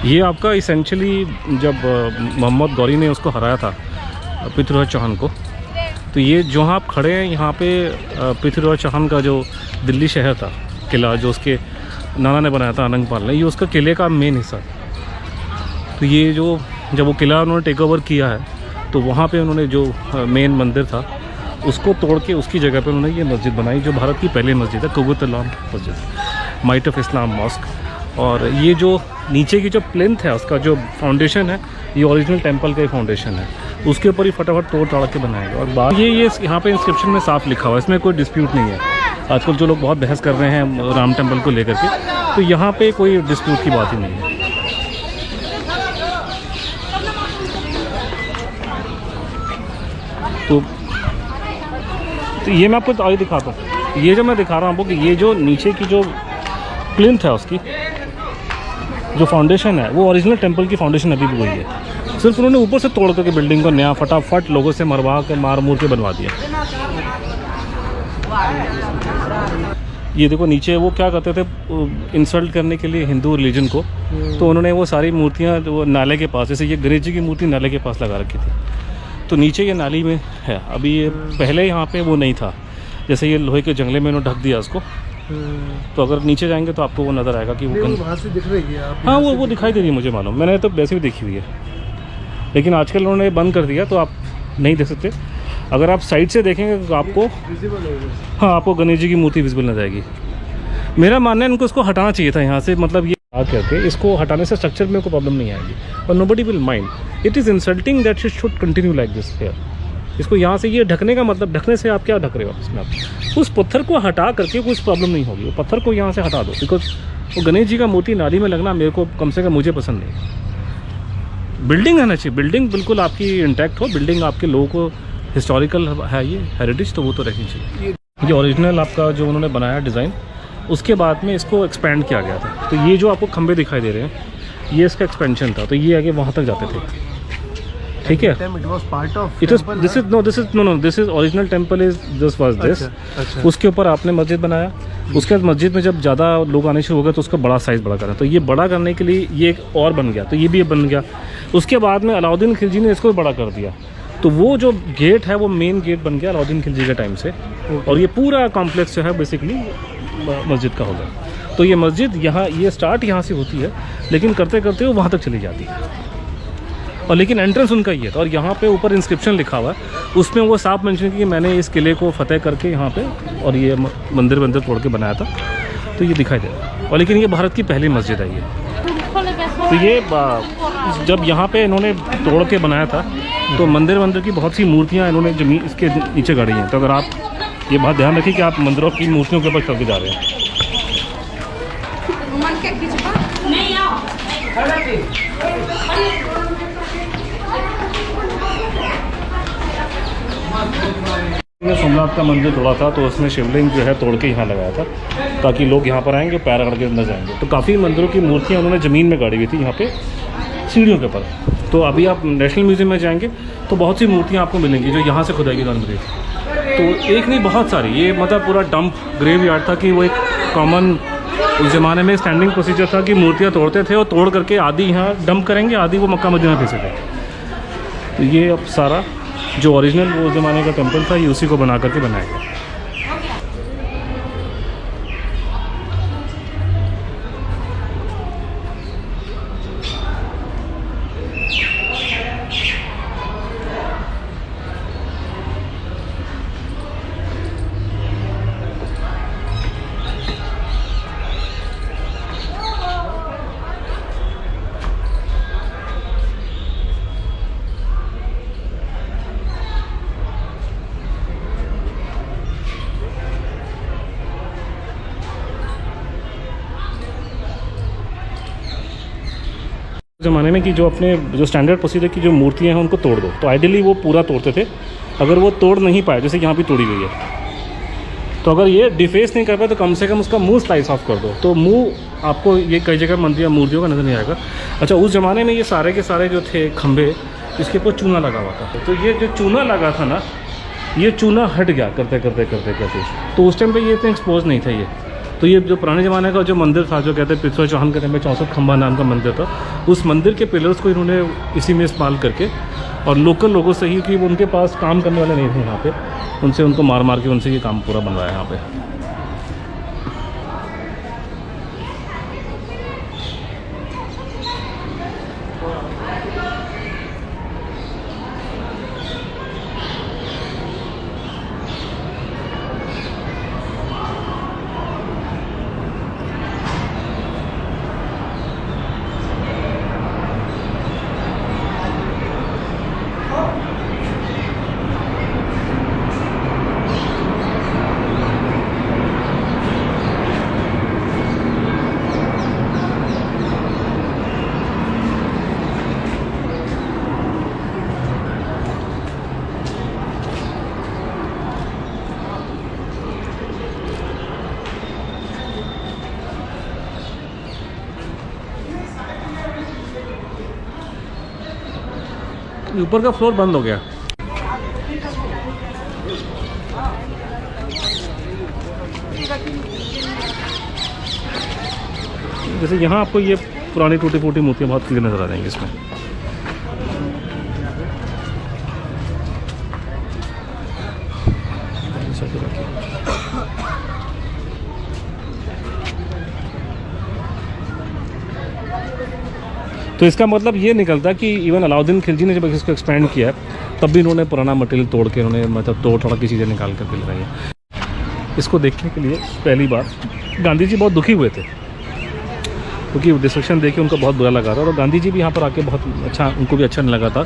ये आपका इसेंशली जब मोहम्मद गौरी ने उसको हराया था पृथ्वीराज चौहान को, तो ये जहाँ आप खड़े हैं यहाँ पे पृथ्वीराज चौहान का जो दिल्ली शहर था किला, जो उसके नाना ने बनाया था अनंगपाल ने, ये उसका किले का मेन हिस्सा था। तो ये जो जब वो किला उन्होंने टेक ओवर किया है तो वहाँ पे उन्होंने जो मेन मंदिर था उसको तोड़ के उसकी जगह पे उन्होंने ये मस्जिद बनाई, जो भारत की पहली मस्जिद है, कुबतुल्लाह मस्जिद, माइट ऑफ इस्लाम मॉस्क। और ये जो नीचे की जो प्लिंथ है, उसका जो फाउंडेशन है, ये ओरिजिनल टेंपल का ही फाउंडेशन है, उसके ऊपर ही फटाफट तोड़ ताड़ के बनाएगा। और बात ये यहाँ पे इंस्क्रिप्शन में साफ लिखा हुआ है, इसमें कोई डिस्प्यूट नहीं है। आजकल जो लोग बहुत बहस कर रहे हैं राम टेम्पल को लेकर के, तो यहाँ पे कोई डिस्प्यूट की बात ही नहीं है। तो ये मैं आपको आगे दिखाता हूँ। ये जो मैं दिखा रहा हूँ आपको कि ये जो नीचे की जो प्लिंथ है, उसकी जो फाउंडेशन है, वो ओरिजिनल टेंपल की फाउंडेशन अभी भी वही है। सिर्फ उन्होंने ऊपर से तोड़ करके बिल्डिंग को नया फटाफट लोगों से मरवा के मार मूर के बनवा दिया। ये देखो नीचे वो क्या करते थे, इंसल्ट करने के लिए हिंदू रिलीजन को, तो उन्होंने वो सारी मूर्तियाँ वो नाले के पास, जैसे ये गणेश जी की मूर्ति नाले के पास लगा रखी थी, तो नीचे ये नाली में है। अभी ये पहले यहाँ पे वो नहीं था, जैसे ये लोहे के जंगले में उन्होंने ढक दिया उसको। तो अगर नीचे जाएंगे तो आपको वो नज़र आएगा कि वो वहाँ से दिख रही है। हाँ, वो दिखाई दे रही है, मुझे मालूम, मैंने तो वैसे भी देखी हुई है, लेकिन आजकल उन्होंने बंद कर दिया तो आप नहीं देख सकते। अगर आप साइड से देखेंगे तो आपको हाँ, आपको गणेश जी की मूर्ति विजिबल नजर आएगी। मेरा मानना है इनको इसको हटाना चाहिए था यहाँ से, मतलब ये आ करके इसको हटाने से स्ट्रक्चर में कोई प्रॉब्लम नहीं आएगी और nobody will mind. It is insulting that it should continue like this here. इसको यहाँ से ये ढकने का मतलब, ढकने से आप क्या ढक रहे हो इसमें, आप उस पत्थर को हटा करके कुछ प्रॉब्लम नहीं होगी, वो पत्थर को यहाँ से हटा दो। बिकॉज वो गणेश जी का मूर्ति नाली में लगना मेरे को, कम से कम मुझे पसंद नहीं। बिल्डिंग रहना चाहिए, बिल्डिंग बिल्कुल आपकी इंटैक्ट हो, बिल्डिंग आपके लोगों को हिस्टोरिकल है, ये हेरिटेज, तो वो तो रहनी चाहिए। ये ओरिजिनल आपका जो उन्होंने बनाया डिज़ाइन, उसके बाद में इसको एक्सपेंड किया गया था। तो ये जो आपको खंबे दिखाई दे रहे हैं, ये इसका एक्सपेंशन था, तो ये आगे वहाँ तक जाते थे। ठीक है, this is original temple is this was this. उसके ऊपर आपने मस्जिद बनाया, उसके बाद मस्जिद में जब ज़्यादा लोग आने शुरू हो गए तो उसका बड़ा साइज़ बड़ा करा, तो ये बड़ा करने के लिए ये एक और बन गया, तो ये भी बन गया। उसके बाद में अलाउद्दीन खिलजी ने इसको बड़ा कर दिया, तो वो जो गेट है वो मेन गेट बन गया अलाउद्दीन खिलजी के टाइम से। और ये पूरा कॉम्प्लेक्स जो है बेसिकली मस्जिद का हो गया। तो ये मस्जिद यहाँ, ये स्टार्ट यहाँ से होती है, लेकिन करते करते वो वहाँ तक चली जाती है, और लेकिन एंट्रेंस उनका ही है। और यहाँ पे ऊपर इंस्क्रिप्शन लिखा हुआ है, उसमें वो साफ मेंशन किया कि मैंने इस किले को फतेह करके यहाँ पे और ये मंदिर तोड़ के बनाया था, तो ये दिखाई दे रहा है। और लेकिन ये भारत की पहली मस्जिद है ये। तो ये जब यहाँ पे इन्होंने तोड़ के बनाया था, तो मंदिर की बहुत सी मूर्तियाँ इन्होंने जमीन इसके नीचे गाड़ी हैं। तो अगर आप ये बात ध्यान रखिए कि आप मंदिरों की मूर्तियों के ऊपर चल के जा रहे हैं। सोमनाथ का मंदिर तोड़ा था, तो उसने शिवलिंग जो है तोड़ के यहाँ लगाया था, ताकि लोग यहाँ पर आएंगे पैर रगड़ के अंदर जाएंगे। तो काफ़ी मंदिरों की मूर्तियाँ उन्होंने ज़मीन में गाड़ी हुई थी यहाँ पे सीढ़ियों के ऊपर। तो अभी आप नेशनल म्यूजियम में जाएंगे तो बहुत सी मूर्तियाँ आपको मिलेंगी जो यहाँ से खुदाई की जाती थी। तो एक नहीं, बहुत सारी, ये मतलब पूरा डंप ग्रेव यार्ड था कि वो एक कॉमन उस ज़माने में स्टैंडिंग प्रोसीजर था कि मूर्तियाँ तोड़ते थे और तोड़ करके आधी यहाँ डंप करेंगे, आधी वो मक्का मदीना भेजेंगे। तो ये अब सारा जो ओरिजिनल वो ज़माने का टेम्पल था, ये उसी को बना करके बनाया गया। ज़माने में कि जो अपने जो स्टैंडर्ड प्रोसीजर की जो मूर्तियाँ हैं उनको तोड़ दो, तो आइडियली वो पूरा तोड़ते थे। अगर वो तोड़ नहीं पाए, जैसे यहाँ भी तोड़ी गई है, तो अगर ये डिफेस नहीं कर पाए तो कम से कम उसका मुंह स्लाइस ऑफ कर दो, तो मुंह आपको ये कई जगह मूर्तियों का नज़र नहीं आएगा। अच्छा, उस ज़माने में ये सारे के सारे जो थे खंभे, इसके ऊपर चूना लगा हुआ था, तो ये जो चूना लगा था ना, ये चूना हट गया करते करते, तो उस टाइम पे ये इतना एक्सपोज नहीं था ये, तो ये जो पुराने ज़माने का जो मंदिर था, जो कहते हैं पृथ्वी चौहान के टाइम में 64 खंबा नाम का मंदिर था, उस मंदिर के पिलर्स को इन्होंने इसी में इस्तेमाल करके, और लोकल लोगों से ही, कि उनके पास काम करने वाले नहीं थे यहाँ पे, उनसे उनको मार मार के उनसे ये काम पूरा बनवाया यहाँ पे। ऊपर का फ्लोर बंद हो गया। जैसे यहाँ आपको ये पुरानी टूटी फूटी मूर्तियाँ बहुत क्लियर नजर आ जाएंगी इसमें। तो इसका मतलब ये निकलता कि इवन अलाउद्दीन खिलजी ने जब इसको एक्सपेंड किया है, तब भी इन्होंने पुराना मटेरियल तोड़ के, उन्होंने मतलब तोड़ की चीज़ें निकाल कर मिल रही हैं। इसको देखने के लिए पहली बार गांधी जी बहुत दुखी हुए थे, क्योंकि डिस्ट्रक्शन देख के उनको बहुत बुरा लगा था, और गांधी जी भी यहाँ पर आके बहुत अच्छा, उनको भी अच्छा नहीं लगा था